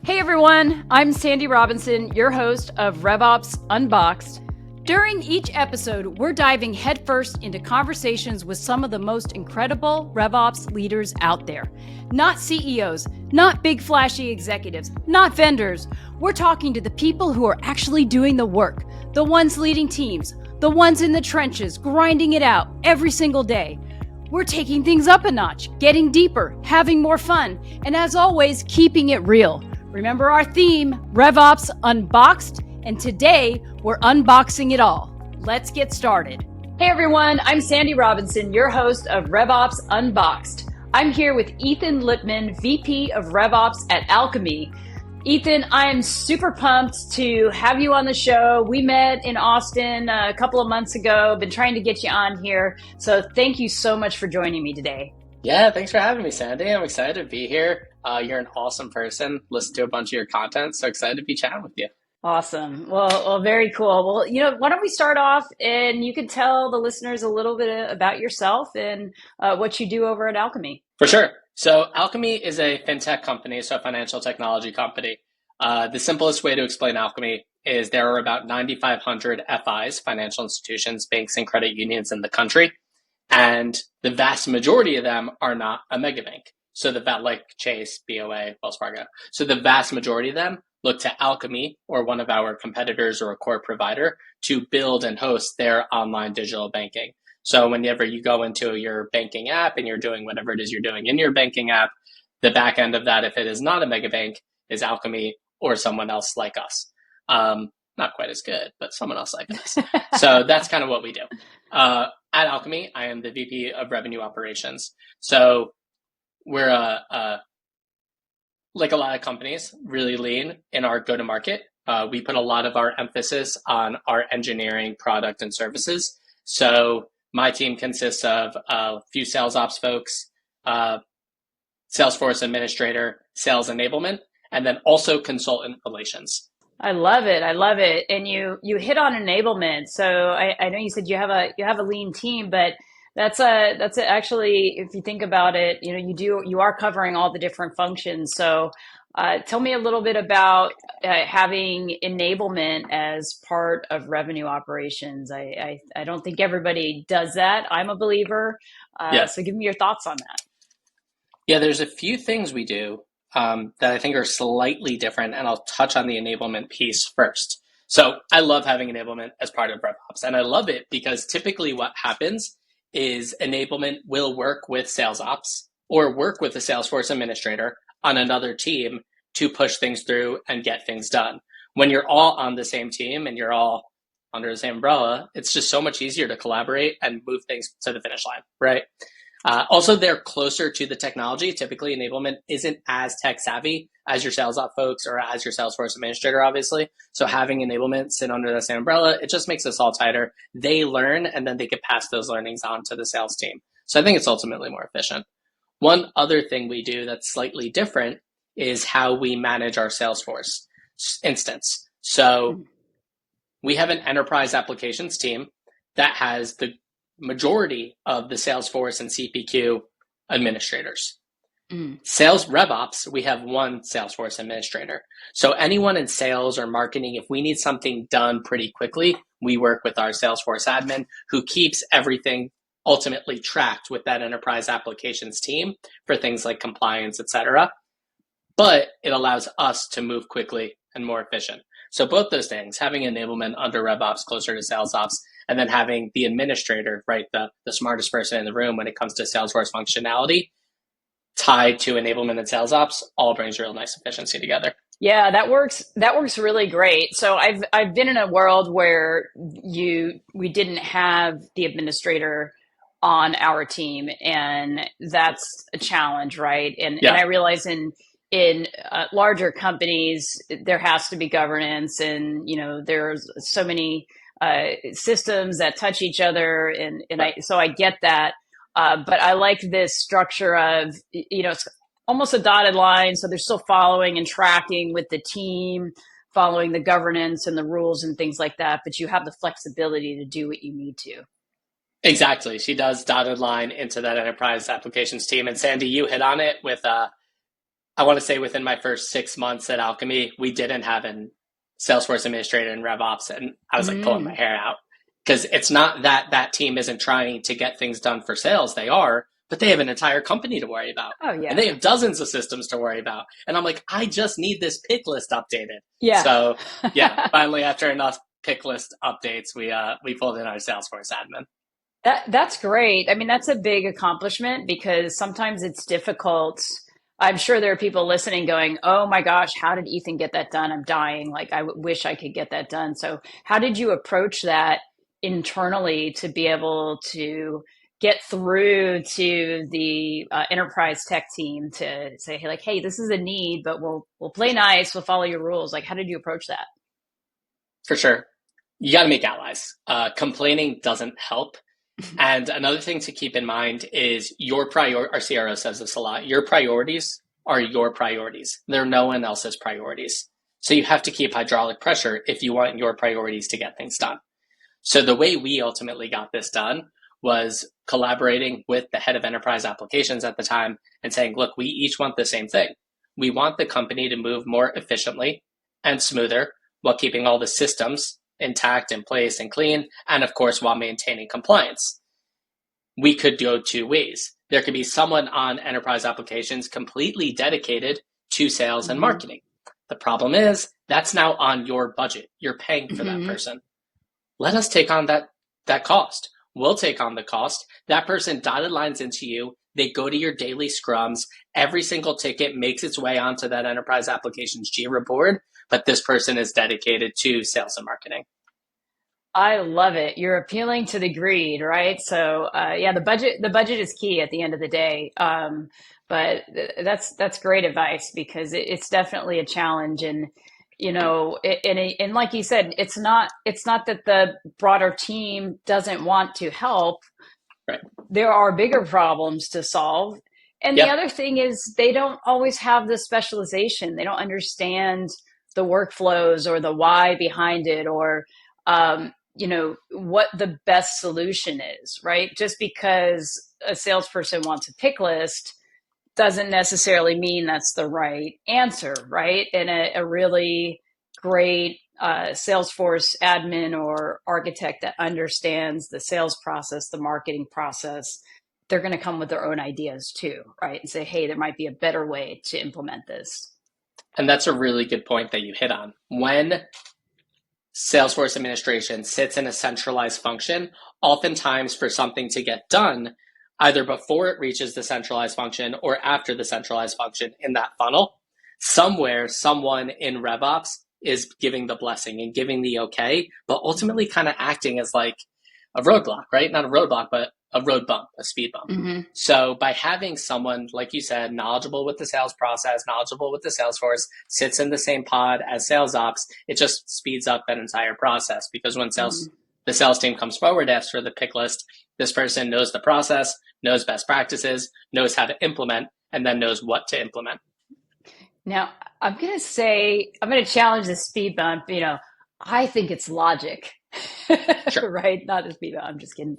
Hey everyone, I'm Sandy Robinson, your host of RevOps Unboxed. During each episode, we're diving headfirst into conversations with some of the most incredible RevOps leaders out there. Not CEOs, not big flashy executives, not vendors. We're talking to the people who are actually doing the work, the ones leading teams, the ones in the trenches, grinding it out every single day. We're taking things up a notch, getting deeper, having more fun, and as always, keeping it real. Remember our theme, RevOps Unboxed, and today we're unboxing it all. Let's get started. Hey everyone, I'm Sandy Robinson, your host of RevOps Unboxed. I'm here with Ethan Lippman, VP of RevOps at Alkami. Ethan, I am super pumped to have you on the show. We met in Austin a couple of months ago, been trying to get you on here. So thank you so much for joining me today. Yeah, thanks for having me, Sandy. I'm excited to be here. You're an awesome person. Listen to a bunch of your content. So excited to be chatting with you. Awesome. Well, very cool. Well, why don't we start off and you can tell the listeners a little bit about yourself and what you do over at Alkami. For sure. So Alkami is a fintech company, so a financial technology company. The simplest way to explain Alkami is there are about 9,500 FIs, financial institutions, banks, and credit unions in the country. And the vast majority of them are not a mega bank. So like Chase, BOA, Wells Fargo. So the vast majority of them look to Alkami or one of our competitors or a core provider to build and host their online digital banking. So whenever you go into your banking app and you're doing whatever it is you're doing in your banking app, the back end of that, if it is not a mega bank, is Alkami or someone else like us. Not quite as good, but someone else like us. So that's kind of what we do. At Alkami, I am the VP of Revenue Operations. So we're like a lot of companies, really lean in our go-to-market. We put a lot of our emphasis on our engineering, product, and services. So my team consists of a few sales ops folks, Salesforce administrator, sales enablement, and then also consultant relations. I love it. And you hit on enablement. So I know you said you have a lean team, but that's actually, if you think about it, you are covering all the different functions. So tell me a little bit about having enablement as part of revenue operations. I don't think everybody does that. I'm a believer. So give me your thoughts on that. Yeah, there's a few things we do that I think are slightly different, and I'll touch on the enablement piece first. So I love having enablement as part of RevOps, and I love it because typically what happens is enablement will work with sales ops or work with a Salesforce administrator on another team to push things through and get things done. When you're all on the same team and you're all under the same umbrella, it's just so much easier to collaborate and move things to the finish line, right? Also, they're closer to the technology. Typically, enablement isn't as tech savvy as your sales op folks or as your Salesforce administrator, obviously. So having enablement sit under the same umbrella, it just makes us all tighter. They learn, and then they can pass those learnings on to the sales team. So I think it's ultimately more efficient. One other thing we do that's slightly different is how we manage our Salesforce instance. So we have an enterprise applications team that has the majority of the Salesforce and CPQ administrators. Sales RevOps, we have one Salesforce administrator. So anyone in sales or marketing, if we need something done pretty quickly, we work with our Salesforce admin who keeps everything ultimately tracked with that enterprise applications team for things like compliance, etc. But it allows us to move quickly and more efficient. So both those things, having enablement under RevOps closer to sales ops, and then having the administrator, right, the smartest person in the room when it comes to Salesforce functionality, tied to enablement and sales ops, all brings real nice efficiency together. Yeah, that works really great. So I've been in a world where we didn't have the administrator on our team, and that's a challenge, right? And I realize in larger companies there has to be governance, and there's so many systems that touch each other, and so I get that. But I like this structure of, it's almost a dotted line. So they're still following and tracking with the team, following the governance and the rules and things like that. But you have the flexibility to do what you need to. Exactly. She does dotted line into that enterprise applications team. And Sandy, you hit on it with I want to say within my first 6 months at Alkami, we didn't have an Salesforce administrator in RevOps, and I was like pulling my hair out because it's not that that team isn't trying to get things done for sales. They are, but they have an entire company to worry about. Oh, yeah. And they have dozens of systems to worry about. And I'm like, I just need this pick list updated. Yeah. So yeah, finally after enough pick list updates, we pulled in our Salesforce admin. That's great. I mean, that's a big accomplishment because sometimes it's difficult. I'm sure there are people listening going, "Oh my gosh, how did Ethan get that done? I'm dying. Like, wish I could get that done." So, how did you approach that internally to be able to get through to the enterprise tech team to say, "Hey, like, hey, this is a need, but we'll play nice. We'll follow your rules." Like, how did you approach that? For sure. You got to make allies. Complaining doesn't help. And another thing to keep in mind is our CRO says this a lot, your priorities are your priorities. They're no one else's priorities. So you have to keep hydraulic pressure if you want your priorities to get things done. So the way we ultimately got this done was collaborating with the head of enterprise applications at the time and saying, look, we each want the same thing. We want the company to move more efficiently and smoother while keeping all the systems intact, in place, and clean, and of course, while maintaining compliance. We could go two ways. There could be someone on enterprise applications completely dedicated to sales and marketing. The problem is that's now on your budget. You're paying for that person. Let us take on that cost. We'll take on the cost. That person dotted lines into you. They go to your daily scrums. Every single ticket makes its way onto that enterprise applications Jira board, but this person is dedicated to sales and marketing. I love it. You're appealing to the greed, right? So, yeah, the budget is key at the end of the day. But that's great advice because it's definitely a challenge. And, you know, and like you said, it's not that the broader team doesn't want to help. Right. There are bigger problems to solve. And the other thing is they don't always have the specialization. They don't understand the workflows or the why behind it or, you know, what the best solution is, right? Just because a salesperson wants a pick list doesn't necessarily mean that's the right answer, right? And a really great Salesforce admin or architect that understands the sales process, the marketing process, they're going to come with their own ideas too, right? And say, hey, there might be a better way to implement this. And that's a really good point that you hit on. When Salesforce administration sits in a centralized function, oftentimes for something to get done, either before it reaches the centralized function or after the centralized function in that funnel, somewhere someone in RevOps is giving the blessing and giving the okay, but ultimately kind of acting as like a roadblock, right? Not a roadblock, but a road bump, a speed bump. So by having someone, like you said, knowledgeable with the sales process, knowledgeable with the Salesforce, sits in the same pod as sales ops, it just speeds up that entire process because when the sales team comes forward, asks for the pick list, this person knows the process, knows best practices, knows how to implement, and then knows what to implement. Now, I'm going to challenge the speed bump. You know, I think it's logic. Sure. Right? Not a speed bump. I'm just kidding.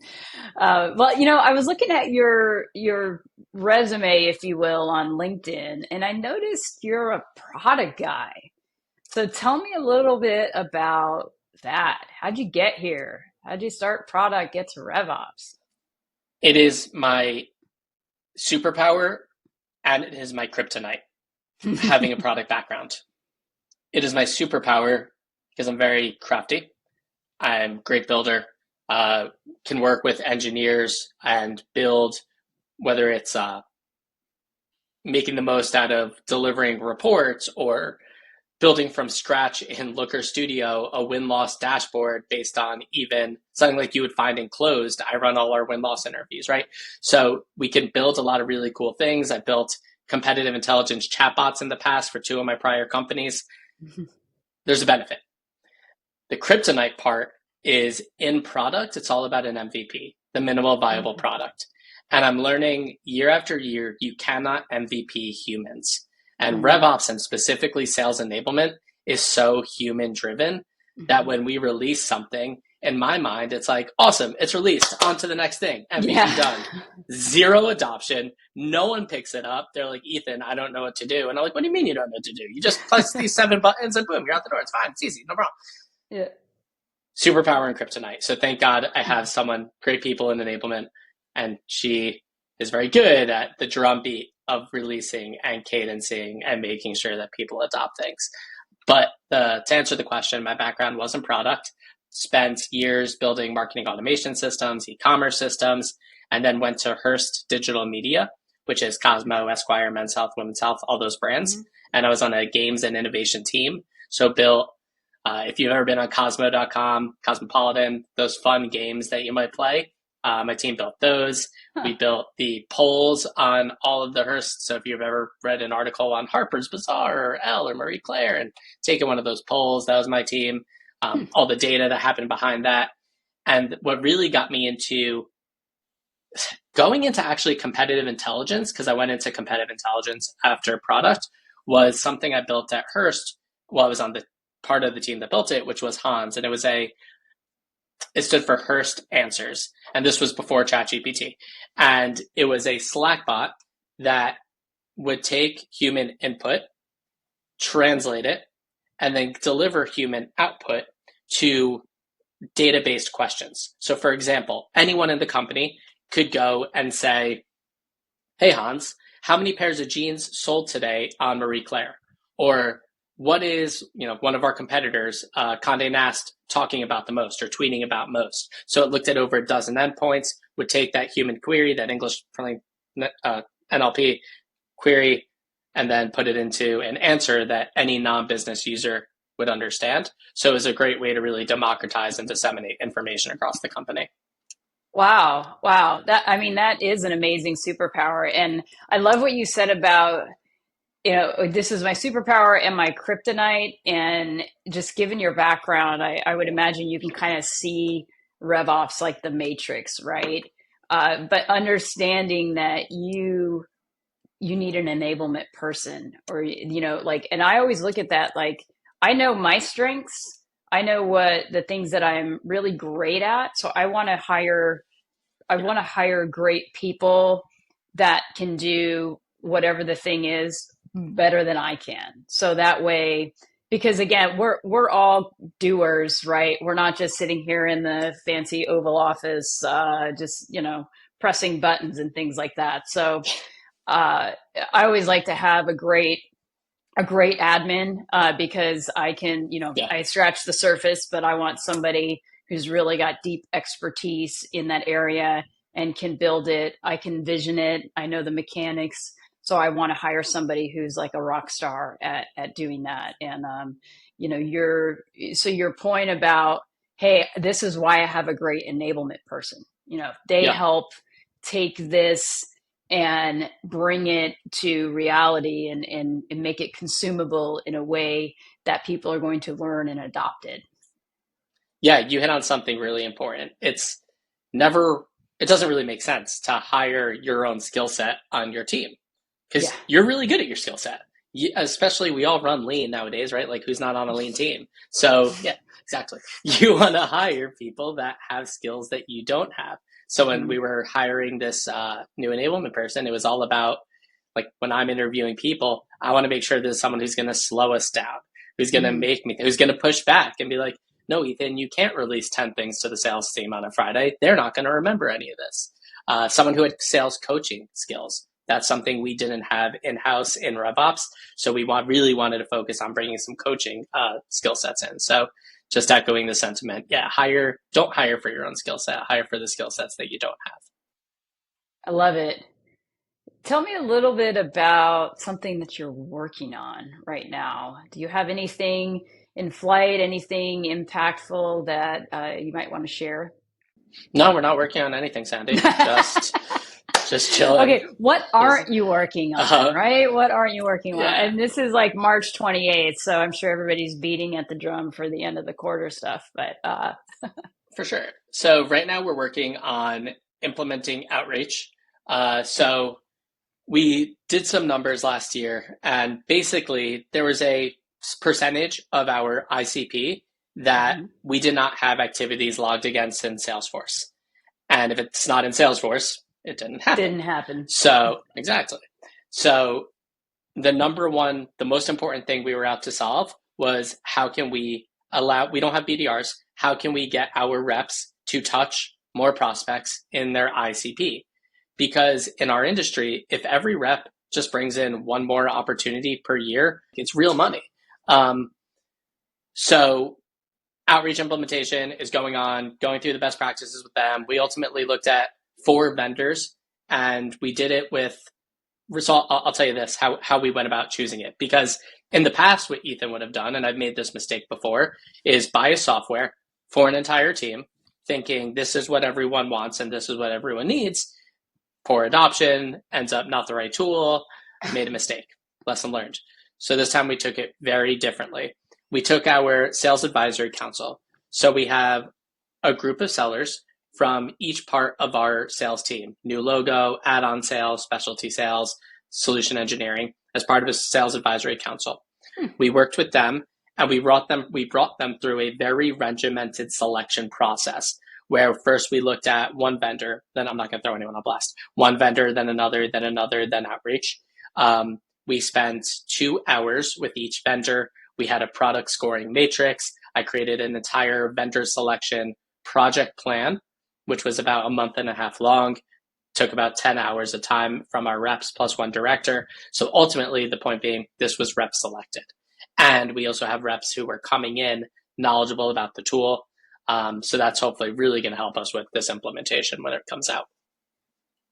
Well, you know, I was looking at your resume, if you will, on LinkedIn, and I noticed you're a product guy. So tell me a little bit about that. How'd you get here? How'd you start product, get to RevOps? It is my superpower and it is my kryptonite, having a product background. It is my superpower because I'm very crafty. I'm a great builder, can work with engineers and build, whether it's making the most out of delivering reports or building from scratch in Looker Studio a win-loss dashboard based on even something like you would find in Closed. I run all our win-loss interviews, right? So we can build a lot of really cool things. I built competitive intelligence chatbots in the past for 2 of my prior companies. There's a benefit. The kryptonite part is in product, it's all about an MVP, the minimal viable product. And I'm learning year after year, you cannot MVP humans. And RevOps and specifically sales enablement is so human driven that when we release something, in my mind, it's like, awesome, it's released, on to the next thing, MVP Yeah. done. Zero adoption. No one picks it up. They're like, Ethan, I don't know what to do. And I'm like, what do you mean you don't know what to do? You just press these 7 buttons and boom, you're out the door. It's fine. It's easy. No problem. Yeah. Superpower and kryptonite. So thank God I have someone, great people in enablement, and she is very good at the drumbeat of releasing and cadencing and making sure that people adopt things. But to answer the question, my background was in product, spent years building marketing automation systems, e-commerce systems, and then went to Hearst Digital Media, which is Cosmo, Esquire, Men's Health, Women's Health, all those brands. Mm-hmm. And I was on a games and innovation team. So built, if you've ever been on Cosmo.com, Cosmopolitan, those fun games that you might play, my team built those. Huh. We built the polls on all of the Hearst. So if you've ever read an article on Harper's Bazaar or Elle or Marie Claire and taken one of those polls, that was my team. All the data that happened behind that. And what really got me into going into actually competitive intelligence, because I went into competitive intelligence after product, was something I built at Hearst. Well, I was on the part of the team that built it, which was Hans. And it stood for Hearst Answers. And this was before ChatGPT. And it was a Slack bot that would take human input, translate it, and then deliver human output to data-based questions. So for example, anyone in the company could go and say, hey, Hans, how many pairs of jeans sold today on Marie Claire? Or what is, one of our competitors, Condé Nast, talking about the most or tweeting about most? So it looked at over a dozen endpoints, would take that human query, that English NLP query, and then put it into an answer that any non-business user would understand. So it was a great way to really democratize and disseminate information across the company. Wow. That is an amazing superpower. And I love what you said about, this is my superpower and my kryptonite. And just given your background, I would imagine you can kind of see RevOps like the Matrix, right? But understanding that you need an enablement person, or, and I always look at that, like, I know my strengths. I know what the things that I'm really great at. So I want to hire great people that can do whatever the thing is better than I can. So that way, because again, we're all doers, right? We're not just sitting here in the fancy Oval Office, just, pressing buttons and things like that. So I always like to have a great admin, because I can, I scratch the surface, but I want somebody who's really got deep expertise in that area and can build it. I can vision it. I know the mechanics. So I want to hire somebody who's like a rock star at doing that. And, your point about, hey, this is why I have a great enablement person. They help take this and bring it to reality and make it consumable in a way that people are going to learn and adopt it. Yeah, you hit on something really important. It doesn't really make sense to hire your own skill set on your team, because you're really good at your skill set. Especially, we all run lean nowadays, right? Like, who's not on a lean team? So yeah, exactly. You want to hire people that have skills that you don't have. So when we were hiring this new enablement person, it was all about, like, when I'm interviewing people, I want to make sure there's someone who's going to slow us down, who's going to who's going to push back and be like, no, Ethan, you can't release 10 things to the sales team on a Friday. They're not going to remember any of this. Someone who had sales coaching skills. That's something we didn't have in-house in RevOps. So we really wanted to focus on bringing some coaching skill sets in. So just echoing the sentiment, don't hire for your own skill set, hire for the skill sets that you don't have. I love it. Tell me a little bit about something that you're working on right now. Do you have anything in flight, anything impactful that you might want to share? No, we're not working on anything, Sandy. Just chilling. Okay, what aren't you working on, right? What aren't you working on? And this is like March 28th, so I'm sure everybody's beating at the drum for the end of the quarter stuff, but For sure. So right now we're working on implementing outreach. So we did some numbers last year, and basically there was a percentage of our ICP that we did not have activities logged against in Salesforce. And if it's not in Salesforce, it didn't happen. Didn't happen. So, exactly. So, the most important thing we were out to solve was how can we we don't have BDRs, how can we get our reps to touch more prospects in their ICP? Because in our industry, if every rep just brings in one more opportunity per year, it's real money. So outreach implementation is going through the best practices with them. We ultimately looked at 4 vendors, and we did it with result. I'll tell you this, how we went about choosing it. Because in the past, what Ethan would have done, and I've made this mistake before, is buy a software for an entire team, thinking this is what everyone wants and this is what everyone needs. Poor adoption, ends up not the right tool, made a mistake. Lesson learned. So this time we took it very differently. We took our sales advisory council. So we have a group of sellers from each part of our sales team, new logo, add-on sales, specialty sales, solution engineering, as part of a sales advisory council. We worked with them, and we brought them through a very regimented selection process, where first we looked at one vendor, then I'm not going to throw anyone on blast, one vendor, then another, then outreach. We spent 2 hours with each vendor. We had a product scoring matrix. I created an entire vendor selection project plan, which was about a month and a half long. Took about 10 hours of time from our reps plus one director. So ultimately, the point being, this was rep selected. And we also have reps who were coming in knowledgeable about the tool. So that's hopefully really going to help us with this implementation when it comes out.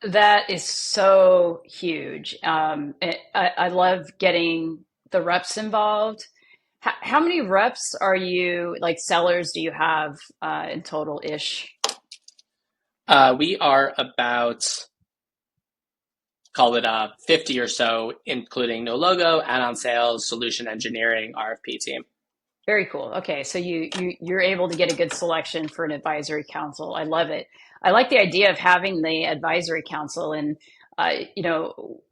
That is so huge. I love getting the reps involved. How many reps are you, like sellers, do you have in total-ish? We are about, call it 50 or so, including no logo, add-on sales, solution engineering, RFP team. Very cool. Okay, so you're able to get a good selection for an advisory council. I love it. I like the idea of having the advisory council, and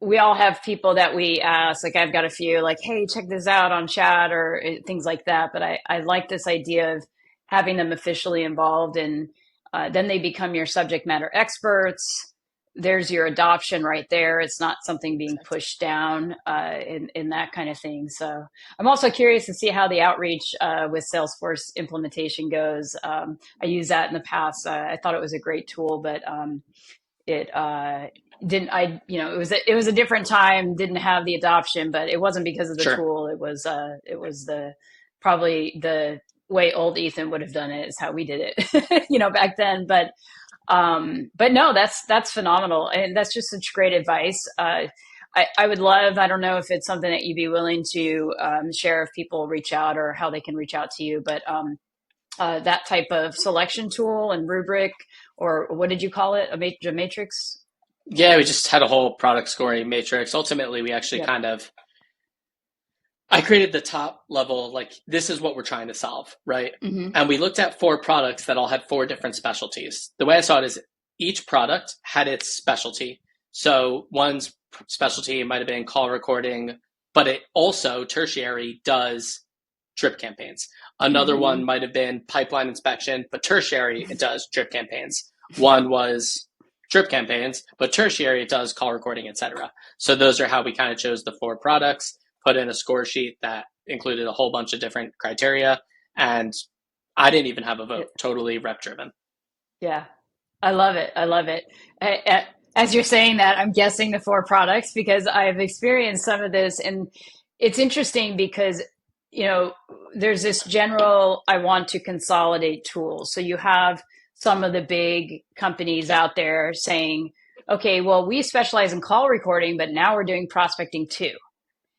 we all have people that we ask. Like I've got a few, like, hey, check this out on chat or things like that. But I like this idea of having them officially involved, and then they become your subject matter experts. There's your adoption right there. It's not something being pushed down in that kind of thing. So I'm also curious to see how the outreach with Salesforce implementation goes. I used that in the past. I thought it was a great tool, but it didn't. It was a different time. Didn't have the adoption, but it wasn't because of the tool. It was probably the way old Ethan would have done it is how we did it, back then. But no, that's phenomenal. And that's just such great advice. I would love, I don't know if it's something that you'd be willing to share if people reach out or how they can reach out to you, but that type of selection tool and rubric, or what did you call it? A matrix? Yeah, we just had a whole product scoring matrix. Ultimately, we actually I created the top level, like this is what we're trying to solve, right? Mm-hmm. And we looked at 4 products that all had 4 different specialties. The way I saw it is each product had its specialty. So one's specialty might have been call recording, but it also tertiary does drip campaigns. Another one might have been pipeline inspection, but tertiary it does drip campaigns. One was drip campaigns, but tertiary it does call recording, etc. So those are how we kind of chose the 4 products. Put in a score sheet that included a whole bunch of different criteria, and I didn't even have a vote. Totally rep driven. Yeah, I love it. I love it. As you're saying that, I'm guessing the 4 products because I've experienced some of this, and it's interesting because there's this general I want to consolidate tools. So you have some of the big companies out there saying, okay, well, we specialize in call recording, but now we're doing prospecting too.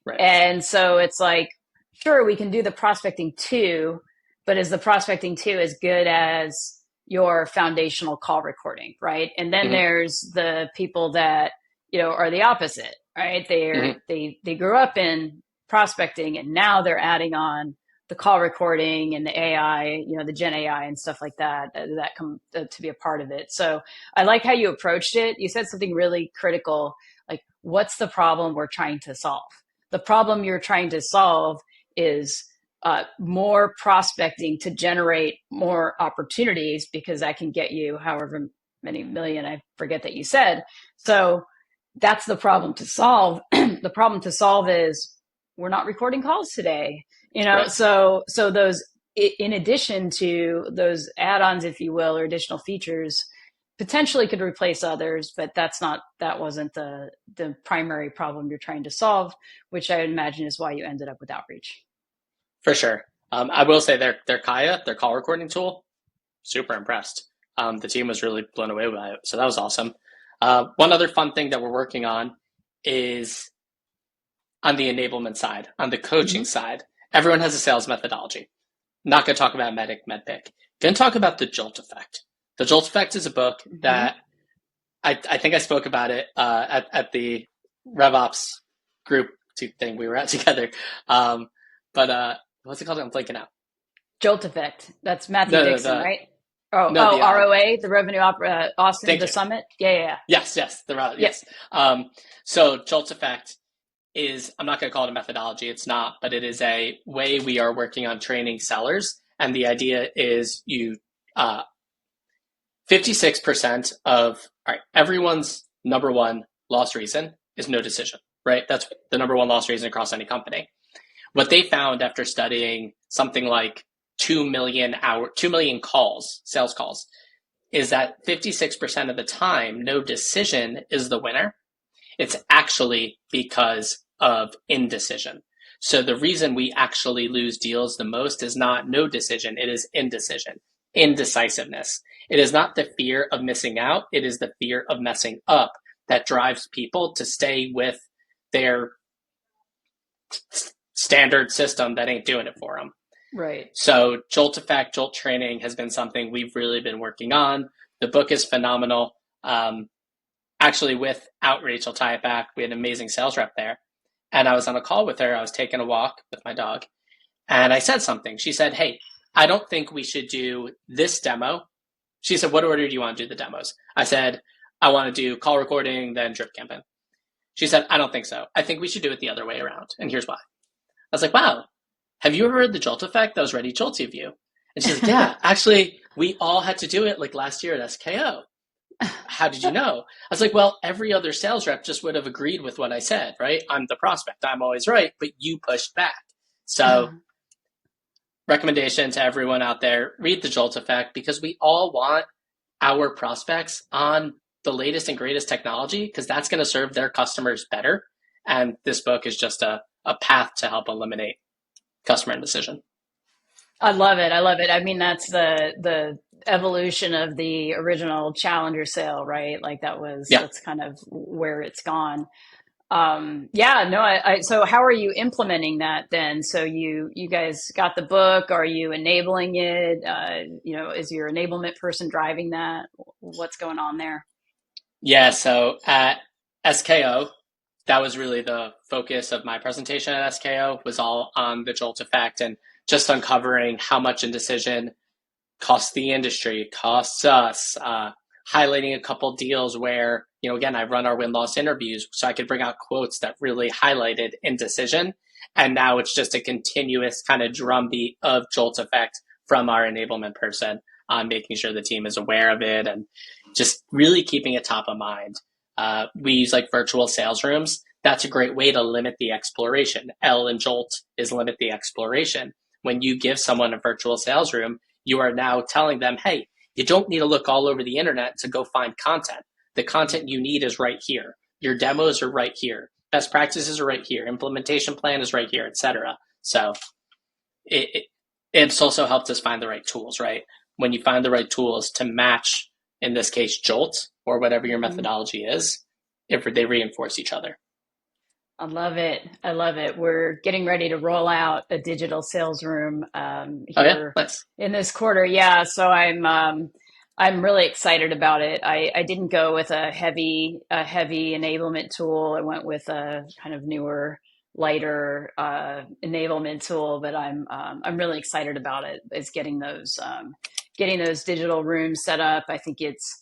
Right. And so it's like, sure, we can do the prospecting too, but is the prospecting too as good as your foundational call recording, right? And then there's the people that, are the opposite, right? They grew up in prospecting and now they're adding on the call recording and the AI, the Gen AI and stuff like that come to be a part of it. So I like how you approached it. You said something really critical, like, what's the problem we're trying to solve? The problem you're trying to solve is more prospecting to generate more opportunities, because I can get you however many million, I forget that you said. So that's the problem to solve. The problem to solve is we're not recording calls today, Right. so those, in addition to those add-ons, if you will, or additional features, potentially could replace others, but that wasn't the primary problem you're trying to solve, which I imagine is why you ended up with Outreach. For sure. I will say their Kaya, their call recording tool, super impressed. The team was really blown away by it. So that was awesome. One other fun thing that we're working on is on the enablement side, on the coaching side. Everyone has a sales methodology. Not going to talk about MedPick. Going to talk about the Jolt Effect. The Jolt Effect is a book that I think I spoke about it at the RevOps group thing we were at together. But what's it called? I'm blanking out. Jolt Effect. That's Matthew Dixon, right? No, the ROA, the Revenue Austin, thank the you. Summit. Yeah. Yes, yes. So Jolt Effect is, I'm not going to call it a methodology. It's not, but it is a way we are working on training sellers. And the idea is 56% of everyone's number one loss reason is no decision, right? That's the number one loss reason across any company. What they found after studying something like 2 million calls, sales calls, is that 56% of the time, no decision is the winner. It's actually because of indecision. So the reason we actually lose deals the most is not no decision, it is indecision, indecisiveness. It is not the fear of missing out, it is the fear of messing up that drives people to stay with their standard system that ain't doing it for them. Right. So Jolt Effect, Jolt Training has been something we've really been working on. The book is phenomenal. Actually, with Outreach, I'll tie it back. We had an amazing sales rep there. And I was on a call with her. I was taking a walk with my dog. And I said something. She said, hey, I don't think we should do this demo. She said, what order do you want to do the demos? I said, I want to do call recording, then drip campaign. She said, I don't think so. I think we should do it the other way around. And here's why. I was like, wow, have you ever heard the Jolt Effect? That was Ready Jolty of you. And she's like, yeah, actually, we all had to do it like last year at SKO. How did you know? I was like, well, every other sales rep just would have agreed with what I said, right? I'm the prospect. I'm always right, but you pushed back. So recommendation to everyone out there, read the Jolt Effect, because we all want our prospects on the latest and greatest technology, because that's going to serve their customers better. And this book is just a path to help eliminate customer indecision. I love it. I mean, that's the evolution of the original Challenger sale, right? Like that's kind of where it's gone. So how are you implementing that then? So you guys got the book, are you enabling it? Is your enablement person driving that? What's going on there? Yeah. So at SKO, that was really the focus of my presentation at SKO, was all on the Jolt Effect and just uncovering how much indecision costs the industry, costs us, highlighting a couple deals where, again, I run our win-loss interviews, so I could bring out quotes that really highlighted indecision. And now it's just a continuous kind of drumbeat of Jolt Effect from our enablement person on making sure the team is aware of it and just really keeping it top of mind. We use like virtual sales rooms. That's a great way to limit the exploration. L in Jolt is limit the exploration. When you give someone a virtual sales room, you are now telling them, hey, you don't need to look all over the internet to go find content. The content you need is right here. Your demos are right here. Best practices are right here. Implementation plan is right here, etc. So it's also helped us find the right tools, right? When you find the right tools to match, in this case, Jolt or whatever your methodology is, they reinforce each other. I love it. We're getting ready to roll out a digital sales room here Nice. in this quarter. Yeah, so I'm really excited about it. I didn't go with a heavy enablement tool. I went with a kind of newer, lighter enablement tool, but I'm really excited about it. It's getting those digital rooms set up. I think it's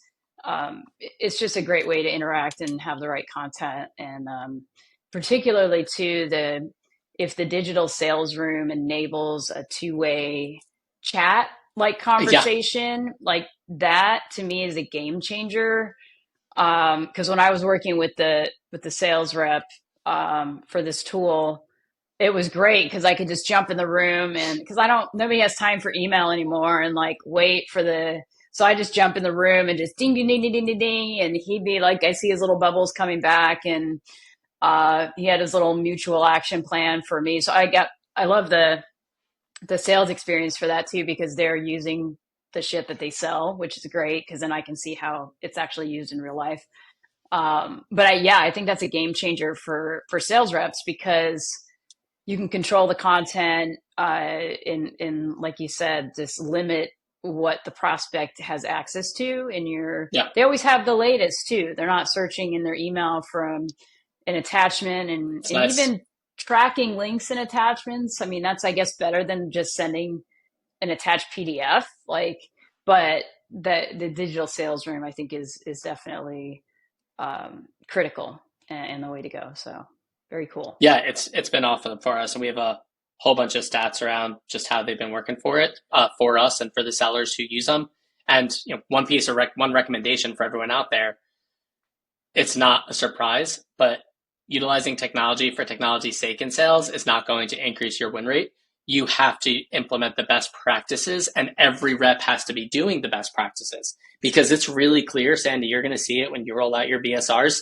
just a great way to interact and have the right content, and particularly to if the digital sales room enables a two-way chat like Yeah. conversation, like that to me is a game changer. Because when I was working with the sales rep for this tool, it was great because I could just jump in the room, and because I don't nobody has time for email anymore and like wait for the so I just jump in the room and just ding ding ding ding ding ding ding, and he'd be like, I see his little bubbles coming back, and he had his little mutual action plan for me. So I love the sales experience for that too, because they're using the shit that they sell, which is great because then I can see how it's actually used in real life. I think that's a game changer for sales reps because you can control the content in like you said, just limit what the prospect has access to in your. Yeah. They always have the latest too. They're not searching in their email from an attachment It's and nice. even tracking links and attachments. I mean, that's I guess better than just sending an attached PDF. Like, but the digital sales room I think is definitely critical and the way to go. So very cool. Yeah, it's been awesome for us, and we have a whole bunch of stats around just how they've been working for it, for us and for the sellers who use them. And one piece of one recommendation for everyone out there, it's not a surprise, but utilizing technology for technology's sake in sales is not going to increase your win rate. You have to implement the best practices, and every rep has to be doing the best practices because it's really clear, Sandy, you're going to see it when you roll out your BSRs.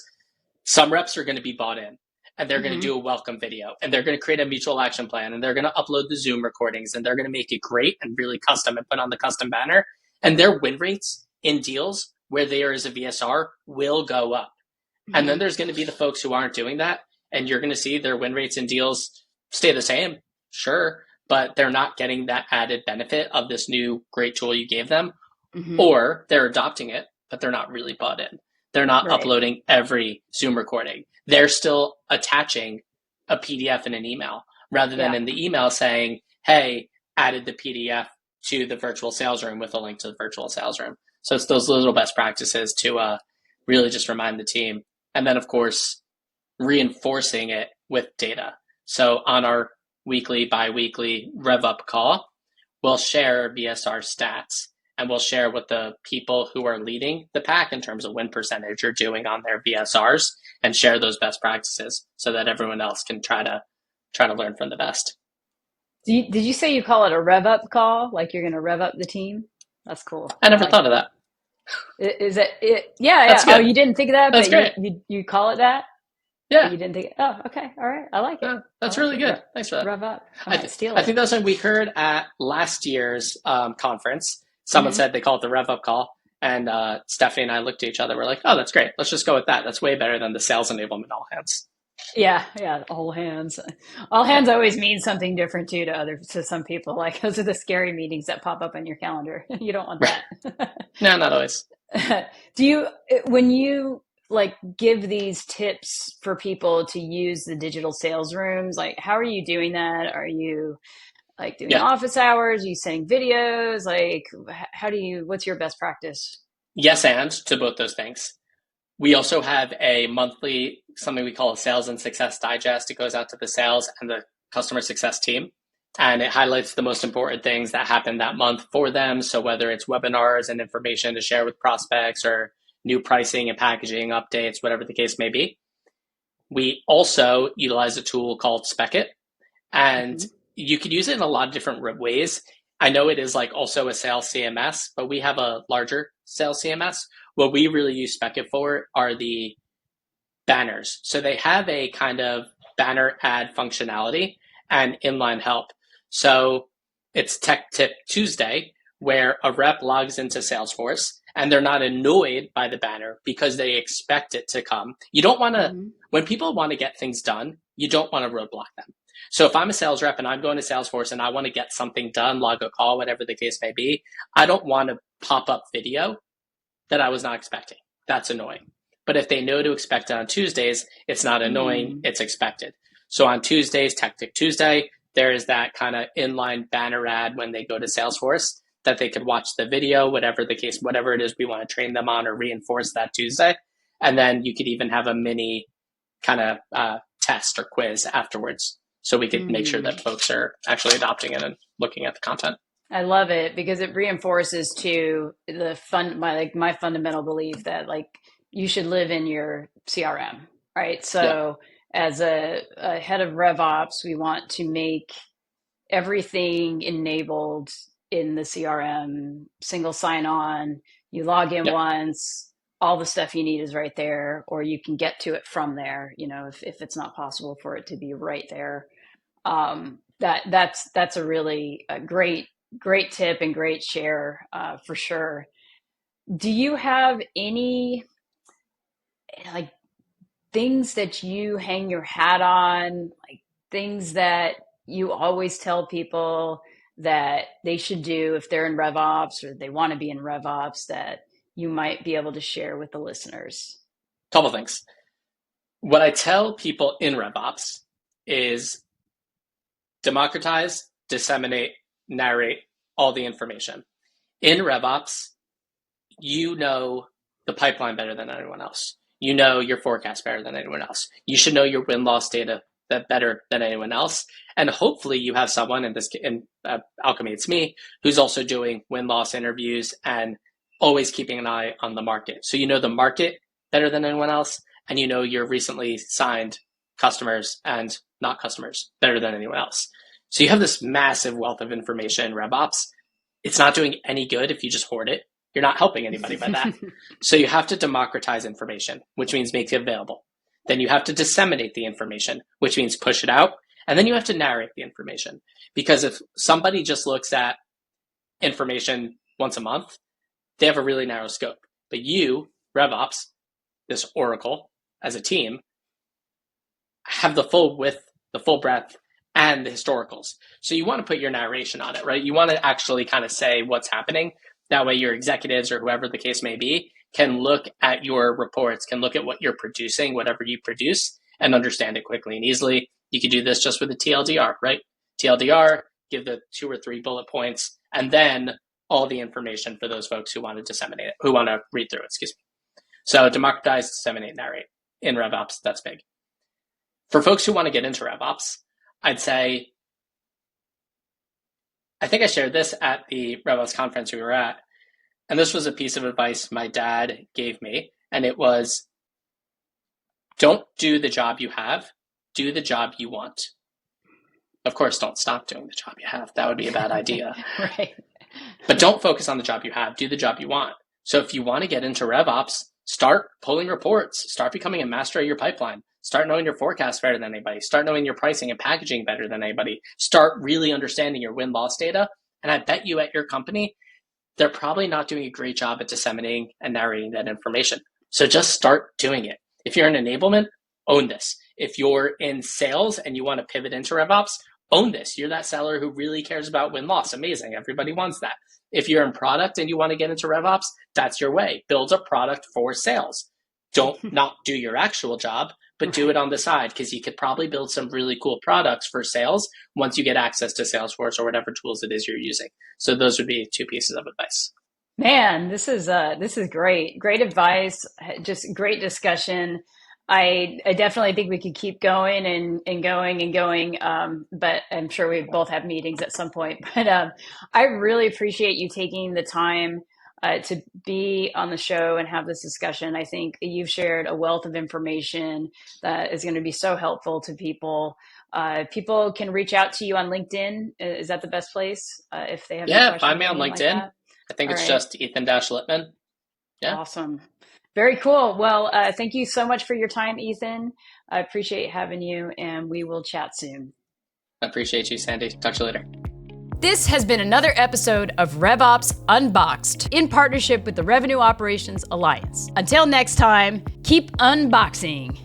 Some reps are going to be bought in and they're going to do a welcome video and they're going to create a mutual action plan and they're going to upload the Zoom recordings and they're going to make it great and really custom and put on the custom banner. And their win rates in deals where they are as a VSR will go up. And then there's going to be the folks who aren't doing that. And you're going to see their win rates in deals stay the same, sure, but they're not getting that added benefit of this new great tool you gave them. Or they're adopting it, but they're not really bought in. They're not uploading every Zoom recording. They're still attaching a PDF in an email rather than in the email saying, hey, added the PDF to the virtual sales room with a link to the virtual sales room. So it's those little best practices to really just remind the team. And then, of course, reinforcing it with data. So on our weekly, bi-weekly RevUp call, we'll share BSR stats. And we'll share what the people who are leading the pack in terms of win percentage are doing on their BSRs and share those best practices so that everyone else can try to learn from the best. Did you say you call it a rev up call? Like you're going to rev up the team? That's cool. I never thought of that. Is it? Yeah. That's good. Oh, you didn't think of that, That's but great. you call it that? Yeah. You didn't think. Oh, okay. All right. I like it. Yeah, that's really good. Thanks for that. Rev up. I think that's when we heard at last year's conference. Someone said they call it the RevUp call. And Stephanie and I looked at each other. We're like, oh, that's great. Let's just go with that. That's way better than the sales enablement all hands. Yeah. All hands. All hands always means something different too to some people. Like those are the scary meetings that pop up on your calendar. You don't want that. No, not always. When you like give these tips for people to use the digital sales rooms, like how are you doing that? Are you like doing office hours? Are you sending videos? Like what's your best practice? Yes, and to both those things. We also have a monthly, something we call a sales and success digest. It goes out to the sales and the customer success team. And it highlights the most important things that happened that month for them. So whether it's webinars and information to share with prospects or new pricing and packaging updates, whatever the case may be. We also utilize a tool called Speckit. And you could use it in a lot of different ways. I know it is like also a sales CMS, but we have a larger sales CMS. What we really use Speckit for are the banners. So they have a kind of banner ad functionality and inline help. So it's Tech Tip Tuesday, where a rep logs into Salesforce and they're not annoyed by the banner because they expect it to come. You don't want to, when people want to get things done, you don't want to roadblock them. So if I'm a sales rep and I'm going to Salesforce and I want to get something done, log a call, whatever the case may be, I don't want to pop up video that I was not expecting. That's annoying. But if they know to expect it on Tuesdays, it's not annoying, it's expected. So on Tuesdays, Tech Tip Tuesday, there is that kind of inline banner ad when they go to Salesforce that they could watch the video, whatever the case, whatever it is we want to train them on or reinforce that Tuesday. And then you could even have a mini kind of test or quiz afterwards. so we could make sure that folks are actually adopting it and looking at the content. I love it because it reinforces to my fundamental belief that like you should live in your CRM, right? So as a head of RevOps, we want to make everything enabled in the CRM, single sign-on. You log in once, all the stuff you need is right there, or you can get to it from there. You know, if it's not possible for it to be right there, that's a really great tip and great share for sure. Do you have any like things that you hang your hat on, like things that you always tell people that they should do if they're in RevOps or they want to be in RevOps that you might be able to share with the listeners? Couple things. What I tell people in RevOps is democratize, disseminate, narrate all the information. In RevOps, you know the pipeline better than anyone else. You know your forecast better than anyone else. You should know your win-loss data better than anyone else. And hopefully you have someone in Alkami, it's me, who's also doing win-loss interviews and always keeping an eye on the market. So you know the market better than anyone else, and you know your recently signed customers and not customers better than anyone else. So you have this massive wealth of information in RevOps. It's not doing any good if you just hoard it. You're not helping anybody by that. So you have to democratize information, which means make it available. Then you have to disseminate the information, which means push it out. And then you have to narrate the information. Because if somebody just looks at information once a month, they have a really narrow scope. But you, RevOps, this Oracle, as a team, have the full width, the full breadth, and the historicals. So you want to put your narration on it, right? You want to actually kind of say what's happening. That way your executives or whoever the case may be can look at your reports, can look at what you're producing, whatever you produce, and understand it quickly and easily. You could do this just with a TLDR, right? TLDR, give the 2 or 3 bullet points, and then all the information for those folks who want to disseminate it, who want to read through it, excuse me. So democratize, disseminate, narrate. In RevOps, that's big. For folks who want to get into RevOps, I'd say, I think I shared this at the RevOps conference we were at, and this was a piece of advice my dad gave me, and it was, don't do the job you have, do the job you want. Of course, don't stop doing the job you have. That would be a bad idea. Right. But don't focus on the job you have, do the job you want. So if you want to get into RevOps, start pulling reports, start becoming a master of your pipeline, start knowing your forecast better than anybody, start knowing your pricing and packaging better than anybody, start really understanding your win-loss data. And I bet you at your company, they're probably not doing a great job at disseminating and narrating that information. So just start doing it. If you're in enablement, own this. If you're in sales and you want to pivot into RevOps, own this. You're that seller who really cares about win-loss. Amazing. Everybody wants that. If you're in product and you want to get into RevOps, that's your way. Build a product for sales. Don't not do your actual job, but do it on the side, because you could probably build some really cool products for sales once you get access to Salesforce or whatever tools it is you're using. So those would be 2 pieces of advice. Man, this is great. Great advice. Just great discussion. I definitely think we could keep going and going. But I'm sure we both have meetings at some point. But I really appreciate you taking the time to be on the show and have this discussion. I think you've shared a wealth of information that is going to be so helpful to people. People can reach out to you on LinkedIn. Is that the best place if they have any questions? Find me on LinkedIn. Like I think it's just Ethan-Lippman. Yeah. Awesome. Very cool. Well, thank you so much for your time, Ethan. I appreciate having you, and we will chat soon. I appreciate you, Sandy. Talk to you later. This has been another episode of RevOps Unboxed in partnership with the Revenue Operations Alliance. Until next time, keep unboxing.